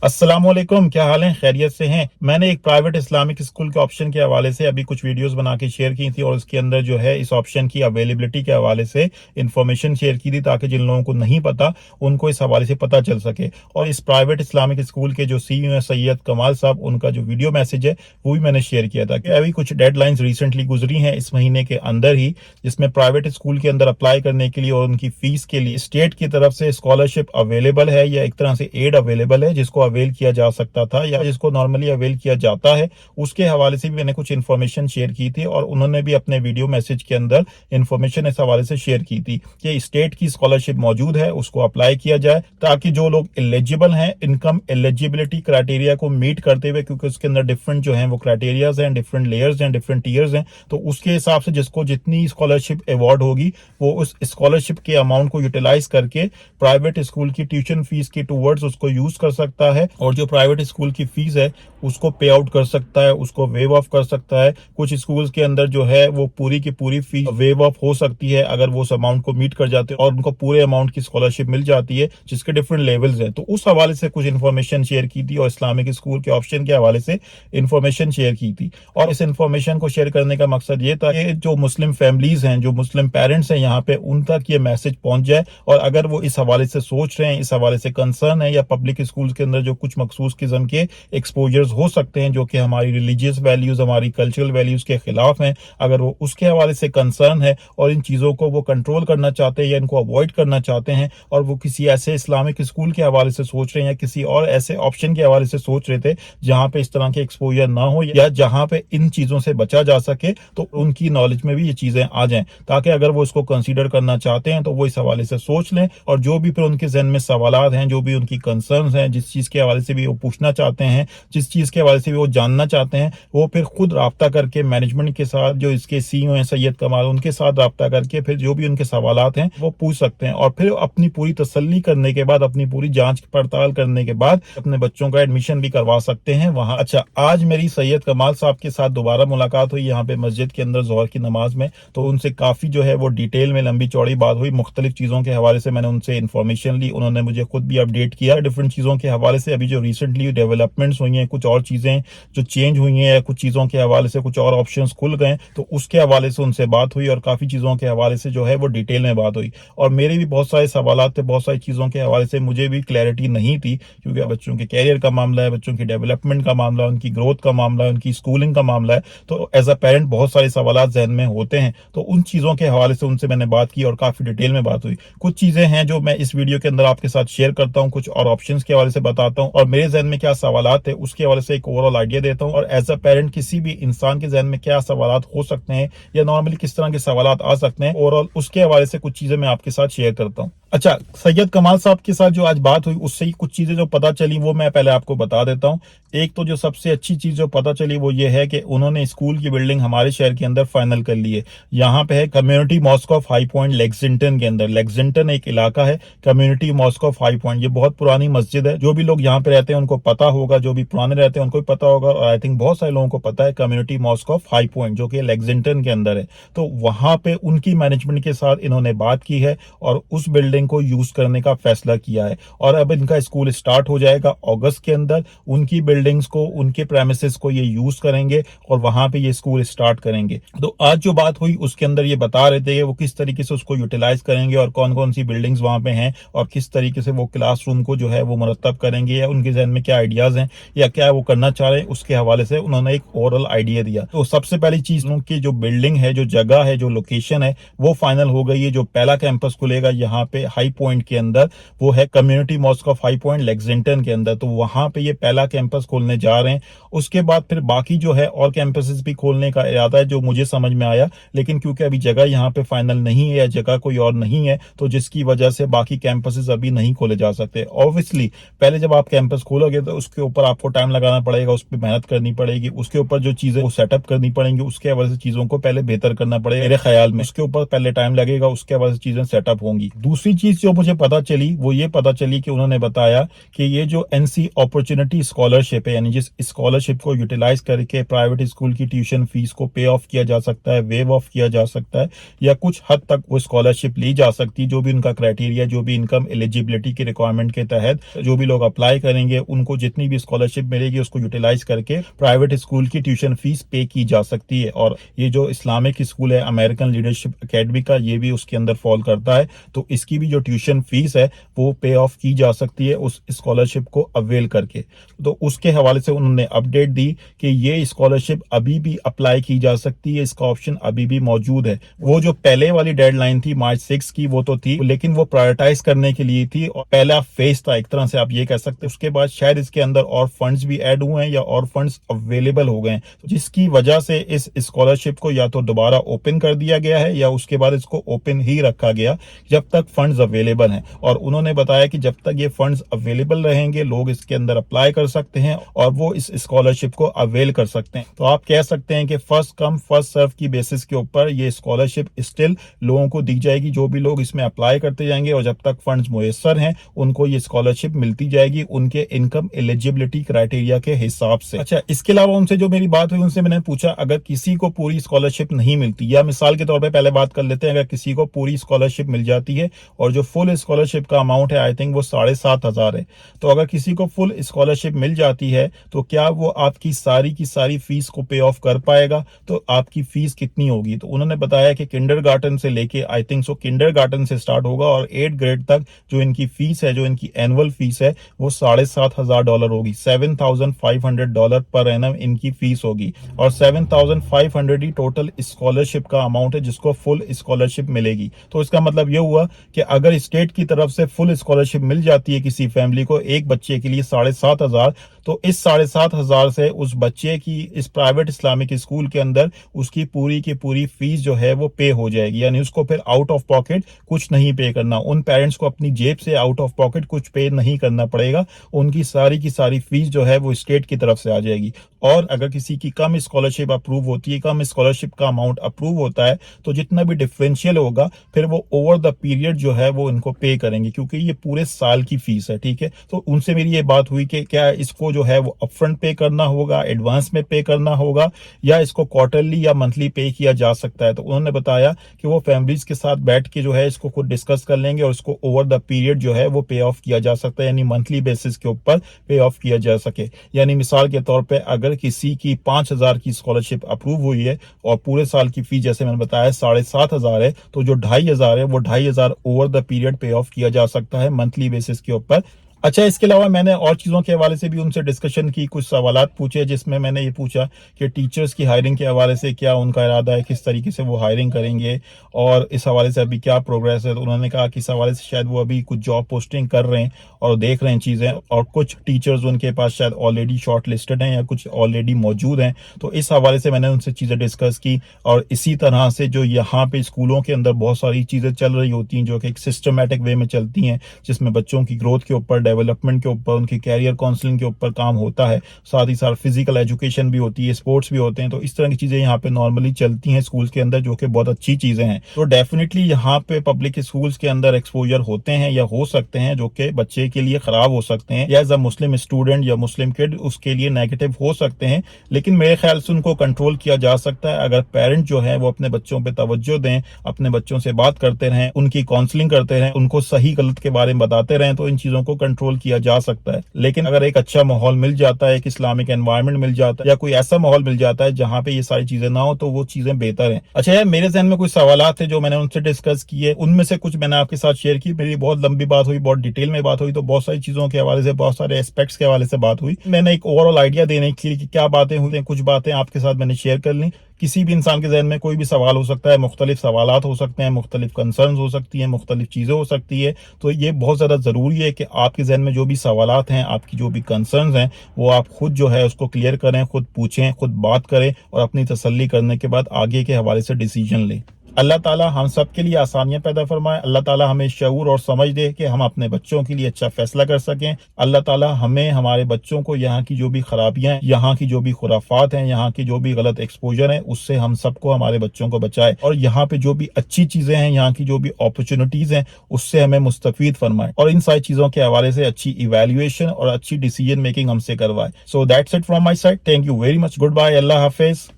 अस्सलाम वालेकुम, क्या हाल है? खैरियत से हैं? मैंने एक प्राइवेट इस्लामिक स्कूल के ऑप्शन के हवाले से अभी कुछ वीडियोस बना के शेयर की थी और उसके अंदर जो है इस ऑप्शन की अवेलेबिलिटी के हवाले से इंफॉर्मेशन शेयर की थी ताकि जिन लोगों को नहीं पता उनको इस हवाले से पता चल सके। और इस प्राइवेट इस्लामिक स्कूल के जो सीईओ है सैयद कमाल साहब, उनका जो वीडियो मैसेज है वो भी मैंने शेयर किया था कि अभी कुछ डेडलाइंस रिसेंटली गुजरी हैं इस महीने के अंदर ही, जिसमें प्राइवेट स्कूल के अंदर अप्लाई करने के लिए और उनकी फीस के लिए स्टेट की तरफ से स्कॉलरशिप अवेलेबल है या एक तरह से एड अवेलेबल है जिसको अवेल किया जा सकता था या जिसको नॉर्मली अवेल किया जाता है। उसके हवाले से भी मैंने कुछ इन्फॉर्मेशन शेयर की थी और उन्होंने भी अपने वीडियो मैसेज के अंदर इन्फॉर्मेशन इस हवाले से शेयर की थी कि स्टेट की स्कॉलरशिप मौजूद है, उसको अप्लाई किया जाए ताकि जो लोग एलिजिबल हैं इनकम एलिजिबिलिटी क्राइटेरिया को मीट करते हुए, क्योंकि उसके अंदर डिफरेंट जो है वो क्राइटेरियाज हैं, डिफरेंट लेयर्स हैं, डिफरेंट टीयर्स हैं, तो उसके हिसाब से जिसको जितनी स्कॉलरशिप अवार्ड होगी वो उस स्कॉलरशिप के अमाउंट को यूटिलाइज करके प्राइवेट स्कूल की ट्यूशन फीस की टूवर्ड्स उसको यूज कर सकता है और जो प्राइवेट स्कूल की फीस है उसको पे आउट कर सकता है, उसको वेव ऑफ कर सकता है। कुछ स्कूल्स के अंदर जो है वो पूरी की पूरी फीस वेव ऑफ हो सकती है अगर वो उस अमाउंट को मीट कर जाते हैं और उनको पूरे अमाउंट की स्कॉलरशिप मिल जाती है, जिसके डिफरेंट लेवल्स हैं। तो उस हवाले से कुछ इन्फॉर्मेशन शेयर की थी और इस्लामिक स्कूल के ऑप्शन के हवाले से इन्फॉर्मेशन शेयर की थी। और इस इन्फॉर्मेशन को शेयर करने का मकसद ये था कि जो मुस्लिम फैमिलीज हैं, जो मुस्लिम पेरेंट्स हैं यहाँ पे, उन तक ये मैसेज पहुंच जाए। और अगर वो इस हवाले से सोच रहे हैं, इस हवाले से कंसर्न है या पब्लिक स्कूल्स के अंदर जो कुछ मखसूस किस्म के एक्सपोजर्स हो सकते हैं जो कि हमारी रिलीजियस वैल्यूज, हमारी कल्चरल वैल्यूज के खिलाफ हैं, अगर वो उसके हवाले से कंसर्न है और इन चीजों को वो कंट्रोल करना चाहते हैं या इनको अवॉइड करना चाहते हैं और वो किसी ऐसे इस्लामिक स्कूल के हवाले से सोच रहे हैं या किसी और ऐसे ऑप्शन के हवाले से सोच रहे थे जहां पे इस तरह के एक्सपोजर ना हो या जहां पे इन चीजों से बचा जा सके, तो उनकी नॉलेज में भी ये चीजें आ जाएं ताकि अगर वो इसको कंसीडर करना चाहते हैं तो वो इस हवाले से सोच लें और जो भी फिर उनके जहन में सवालात हैं, जो भी उनकी कंसर्न्स हैं, जिस चीज के हवाले से भी वो पूछना चाहते हैं, जिस चीज के हवाले से भी वो जानना चाहते हैं, वो फिर खुद राब्ता करके मैनेजमेंट के साथ, जो इसके सीईओ हैं सैयद कमाल, उनके साथ राब्ता करके फिर जो भी उनके सवालात हैं वो पूछ सकते हैं और फिर अपनी पूरी तसल्ली करने के बाद, अपनी पूरी जांच पड़ताल करने के बाद अपने बच्चों का एडमिशन भी करवा सकते हैं वहां। अच्छा, आज मेरी सैयद कमाल साहब के साथ दोबारा मुलाकात हुई यहाँ पे मस्जिद के अंदर जोहर की नमाज में, तो उनसे काफी जो है वो डिटेल में लंबी चौड़ी बात हुई। मुख्तलिफ चीजों के हवाले से मैंने उनसे इन्फॉर्मेशन ली, उन्होंने मुझे खुद भी अपडेट किया डिफरेंट चीजों के हवाले से। अभी जो रिसेंटली डेवलपमेंट्स हुई हैं, कुछ और चीजें जो चेंज हुई हैं या कुछ चीजों के हवाले से कुछ और ऑप्शंस खुल गए, तो उसके हवाले से उनसे बात हुई और काफी चीजों के हवाले से जो है वो डिटेल में बात हुई। और मेरे भी बहुत सारे सवालात थे, बहुत सारी चीजों के हवाले से मुझे भी क्लैरिटी नहीं थी, क्योंकि बच्चों के कैरियर का मामला है, बच्चों की डेवलपमेंट का मामला है, उनकी ग्रोथ का मामला है, उनकी स्कूलिंग का मामला है, तो एज अ पेरेंट बहुत सारे सवालात जहन में होते हैं। तो उन चीजों के हवाले से उनसे मैंने बात की और काफी डिटेल में बात हुई। कुछ चीजें हैं जो मैं इस वीडियो के अंदर आपके साथ शेयर करता हूं, कुछ और ऑप्शंस के हवाले से बताता हूं और मेरे जहन में क्या सवालात है उसके हवाले से एक ओवरऑल आइडिया देता हूं और एज अ पेरेंट किसी भी इंसान के जहन में क्या सवालात हो सकते हैं या नॉर्मली किस तरह के सवालात आ सकते हैं, ओवरऑल उसके हवाले से कुछ चीजें मैं आपके साथ शेयर करता हूं। अच्छा, सैयद कमाल साहब के साथ जो आज बात हुई उससे ही कुछ चीजें जो पता चली वो मैं पहले आपको बता देता हूं। एक तो जो सबसे अच्छी चीज जो पता चली वो ये है कि उन्होंने स्कूल की बिल्डिंग हमारे शहर के अंदर फाइनल कर ली है। यहाँ पे है community mosque of High Point Lexington के अंदर। लेक्सिंगटन एक इलाका है, community mosque of High Point, ये बहुत पुरानी मस्जिद है। जो भी लोग यहाँ पे रहते हैं उनको पता होगा, जो भी पुराने रहते हैं उनको भी पता होगा और आई थिंक बहुत सारे लोगों को पता है community mosque of High Point जो कि लेक्सिंगटन के अंदर है। तो वहां पे उनकी मैनेजमेंट के साथ इन्होंने बात की है और उस बिल्डिंग को यूज करने का फैसला किया है और अब इनका स्कूल स्टार्ट हो जाएगा अगस्त के अंदर। उनकी बिल्डिंग्स को, उनके प्रेमिसेस को ये यूज करेंगे और वहां पे ये स्कूल स्टार्ट करेंगे। तो आज जो बात हुई उसके अंदर ये बता रहे थे कि वो किस तरीके से उसको यूटिलाइज करेंगे और कौन कौन सी बिल्डिंग्स वहां पे हैं और किस तरीके से वो क्लासरूम को जो है वो मुरतब करेंगे या उनके जहन में क्या आइडियाज हैं या क्या वो करना चाह रहे हैं, उसके हवाले से उन्होंने एक ओवरऑल आइडिया दिया। तो सबसे पहली चीज उनकी जो बिल्डिंग है, जो जगह है, जो लोकेशन है वो फाइनल हो गई है। जो पहला कैंपस खुलेगा यहाँ पे हाई पॉइंट के अंदर वो है community mosque of High Point Lexington के अंदर। तो वहां पे ये पहला कैंपस खोलने जा रहे हैं। उसके बाद फिर बाकी जो है और कैंपसेस भी खोलने का इरादा है जो मुझे समझ में आया, लेकिन क्योंकि अभी जगह यहाँ पे फाइनल नहीं है या जगह कोई और नहीं है तो जिसकी वजह से बाकी कैंपसेस अभी नहीं खोले जा सकते। ऑब्वियसली पहले जब आप कैंपस खोलोगे तो उसके ऊपर आपको टाइम लगाना पड़ेगा, उस पर मेहनत करनी पड़ेगी, उसके ऊपर जो चीजें वो सेटअप करनी पड़ेंगी, उसके हवाले से चीजों को पहले बेहतर करना पड़ेगा। मेरे ख्याल में उसके ऊपर पहले टाइम लगेगा, उसके हवाले से चीजें सेटअप होंगी। दूसरी चीज जो मुझे पता चली वो ये पता चली कि उन्होंने बताया कि ये जो एनसी अपॉर्चुनिटी स्कॉलरशिप है, यानी जिस स्कॉलरशिप को यूटिलाइज करके प्राइवेट स्कूल की ट्यूशन फीस को पे ऑफ किया जा सकता है, वेव ऑफ किया जा सकता है, या कुछ हद तक वो स्कॉलरशिप ली जा सकती है, जो भी उनका क्राइटेरिया, जो भी इनकम एलिजिबिलिटी की रिक्वायरमेंट के तहत जो भी लोग अप्लाई करेंगे उनको जितनी भी स्कॉलरशिप मिलेगी उसको यूटिलाइज करके प्राइवेट स्कूल की ट्यूशन फीस पे की जा सकती है। और ये जो इस्लामिक स्कूल है अमेरिकन लीडरशिप एकेडमी का, ये भी उसके अंदर फॉल करता है। तो इसकी भी जो ट्यूशन फीस है वो पे ऑफ की जा सकती है उस स्कॉलरशिप को अवेल करके। तो उसके हवाले से उन्होंने अपडेट दी कि ये स्कॉलरशिप अभी भी अप्लाई की जा सकती है, इसका ऑप्शन अभी भी मौजूद है। वो जो पहले वाली डेडलाइन थी मार्च 6 की वो तो थी, लेकिन वो प्रायोरिटाइज करने के लिए थी और पहला फेज था एक तरह से आप ये कह सकते हैं। उसके बाद शायद इसके अंदर और फंड्स भी ऐड हुए हैं या और फंड्स अवेलेबल हो गए हैं, जिसकी वजह से इस स्कॉलरशिप को या तो दोबारा ओपन कर दिया गया है या उसके बाद इसको ओपन ही रखा गया जब तक फंड्स अवेलेबल हैं। और उन्होंने बताया कि जब तक ये फंड्स अवेलेबल रहेंगे लोग इसके अंदर अप्लाई कर सकते हैं और वो इस स्कॉलरशिप को अवेल कर सकते हैं। तो आप कह सकते हैं कि फर्स्ट कम फर्स्ट सर्व की बेसिस के ऊपर ये स्कॉलरशिप स्टिल लोगों को दी जाएगी, जो भी लोग इसमें अप्लाई करते जाएंगे और जब तक फंड्स मुयस्सर हैं उनको ये स्कॉलरशिप मिलती जाएगी उनके इनकम एलिजिबिलिटी क्राइटेरिया के हिसाब से। अच्छा, इसके अलावा उनसे जो मेरी बात हुई उनसे मैंने पूछा अगर किसी को पूरी स्कॉलरशिप नहीं मिलती, या मिसाल के तौर पे पहले बात कर लेते हैं, अगर किसी को पूरी स्कॉलरशिप मिल जाती है और जो फुल स्कॉलरशिप का अमाउंट है आई थिंक वो 7,500 है, तो अगर किसी को फुल स्कॉलरशिप मिल जाती है तो क्या वो आपकी सारी की सारी फीस को पे ऑफ कर पाएगा? तो आपकी फीस कितनी होगी? तो उन्होंने बताया कि किंडरगार्टन से लेके आई थिंक सो किंडरगार्टन से स्टार्ट होगा और 8 ग्रेड तक जो इनकी फीस है, जो इनकी एनुअल फीस है वो $7,500 होगी। $7,500 पर एनम इनकी फीस होगी और 7,500 ही टोटल स्कॉलरशिप का अमाउंट है जिसको फुल स्कॉलरशिप मिलेगी। तो इसका मतलब ये हुआ कि अगर स्टेट की तरफ से फुल स्कॉलरशिप मिल जाती है किसी फैमिली को एक बच्चे के लिए 7,500, तो इस 7,500 से उस बच्चे की इस प्राइवेट इस्लामिक स्कूल के अंदर उसकी पूरी की पूरी फीस जो है वो पे हो जाएगी, यानी उसको फिर आउट ऑफ पॉकेट कुछ नहीं पे करना, उन पेरेंट्स को अपनी जेब से आउट ऑफ पॉकेट कुछ पे नहीं करना पड़ेगा, उनकी सारी की सारी फीस जो है वो स्टेट की तरफ से आ जाएगी। और अगर किसी की कम स्कॉलरशिप अप्रूव होती है, कम स्कॉलरशिप का अमाउंट अप्रूव होता है, तो जितना भी डिफरेंशियल होगा फिर वो ओवर द पीरियड जो है वो इनको पे करेंगे, क्योंकि ये पूरे साल की फीस है। ठीक है, तो उनसे मेरी ये बात हुई कि क्या इसको जो है वो अपफ्रंट पे करना होगा, एडवांस में पे करना होगा, या इसको क्वार्टरली या मंथली पे किया जा सकता है। तो उन्होंने बताया कि वो फैमिलीज के साथ बैठ के जो है इसको खुद डिस्कस कर लेंगे और इसको ओवर द पीरियड जो है वो पे ऑफ किया जा सकता है, यानी मंथली बेसिस के ऊपर पे ऑफ किया जा सके। यानी मिसाल के तौर पर अगर किसी की 5,000 की स्कॉलरशिप अप्रूव हुई है और पूरे साल की फीस जैसे मैंने बताया 7,500 है, तो जो 2,500 है वो 2,500 ओवर द पीरियड पे ऑफ किया जा सकता है मंथली बेसिस के ऊपर। अच्छा, इसके अलावा मैंने और चीज़ों के हवाले से भी उनसे डिस्कशन की, कुछ सवालात पूछे, जिसमें मैंने ये पूछा कि टीचर्स की हायरिंग के हवाले से क्या उनका इरादा है, किस तरीके से वो हायरिंग करेंगे और इस हवाले से अभी क्या प्रोग्रेस है। तो उन्होंने कहा कि इस हवाले से शायद वो अभी कुछ जॉब पोस्टिंग कर रहे हैं और देख रहे हैं चीज़ें, और कुछ टीचर्स उनके पास शायद ऑलरेडी शॉर्ट लिस्टेड हैं या कुछ ऑलरेडी मौजूद हैं। तो इस हवाले से मैंने उनसे चीज़ें डिस्कस की। और इसी तरह से जो यहाँ पे स्कूलों के अंदर बहुत सारी चीज़ें चल रही होती हैं जो कि एक सिस्टमेटिक वे में चलती हैं, जिसमें बच्चों की ग्रोथ के ऊपर, डेवलपमेंट के ऊपर, उनकी कैरियर काउंसलिंग के ऊपर काम होता है, साथ ही साथ फिजिकल एजुकेशन भी होती है, स्पोर्ट्स भी होते हैं। तो इस तरह की चीजें यहाँ पे नॉर्मली चलती हैं स्कूल्स के अंदर, जो कि बहुत अच्छी चीजें हैं। तो डेफिनेटली यहाँ पे पब्लिक स्कूल्स के अंदर एक्सपोजर होते हैं या हो सकते हैं जो कि बच्चे के लिए खराब हो सकते हैं, या एज अ मुस्लिम स्टूडेंट या मुस्लिम किड उसके लिए नेगेटिव हो सकते हैं, लेकिन मेरे ख्याल से उनको कंट्रोल किया जा सकता है अगर पेरेंट जो है वो अपने बच्चों पे तवज्जो दें, अपने बच्चों से बात करते रहें, उनकी काउंसलिंग करते रहें, उनको सही गलत के बारे में बताते रहें, तो इन चीजों को कंट्रोल किया जा सकता है। लेकिन अगर एक अच्छा माहौल मिल जाता है, एक इस्लामिक एनवायरनमेंट मिल जाता है, या कोई ऐसा माहौल मिल जाता है जहां पे ये सारी चीजें ना हो, तो वो चीजें बेहतर हैं। अच्छा यार, मेरे जहन में कुछ सवालात थे जो मैंने उनसे डिस्कस किए, उनमें से कुछ मैंने आपके साथ शेयर की। मेरी बहुत लंबी बात हुई, बहुत डिटेल में बात हुई, तो बहुत सारी चीजों के हवाले से, बहुत सारे एस्पेक्ट्स के हवाले से बात हुई। मैंने एक ओवरऑल आइडिया देने के लिए कि क्या बातें हुई हैं, कुछ बातें आपके साथ मैंने शेयर कर ली। किसी भी इंसान के जहन में कोई भी सवाल हो सकता है, मुख्तलिफ सवालात हो सकते हैं, मुख्तलिफ कंसर्न हो सकती हैं, मुख्तलिफ चीज़ें हो सकती है। तो ये बहुत ज़्यादा ज़रूरी है कि आपके जहन में जो भी सवालात हैं, आपकी जो भी कंसर्न हैं, वो आप खुद जो है उसको क्लियर करें, खुद पूछें, खुद बात करें और अपनी तसल्ली करने के बाद आगे के हवाले से डिसीजन लें। अल्लाह ताला हम सब के लिए आसानियां पैदा फरमाए। अल्लाह ताला हमें शऊर और समझ दे कि हम अपने बच्चों के लिए अच्छा फैसला कर सकें। अल्लाह ताला हमें हमारे बच्चों को यहाँ की जो भी खराबियां हैं, यहाँ की जो भी खुराफात हैं, यहाँ की जो भी गलत एक्सपोजर है, उससे हम सबको हमारे बच्चों को बचाए और यहाँ पे जो भी अच्छी चीजें हैं, यहाँ की जो भी अपॉर्चुनिटीज हैं, उससे हमें मुस्तफीद फरमाए और इन सारी चीजों के हवाले से अच्छी इवेल्युएशन और अच्छी डिसीजन मेकिंग हमसे करवाए। So that's it from my side. Thank you very much. Goodbye. अल्लाह हाफिज।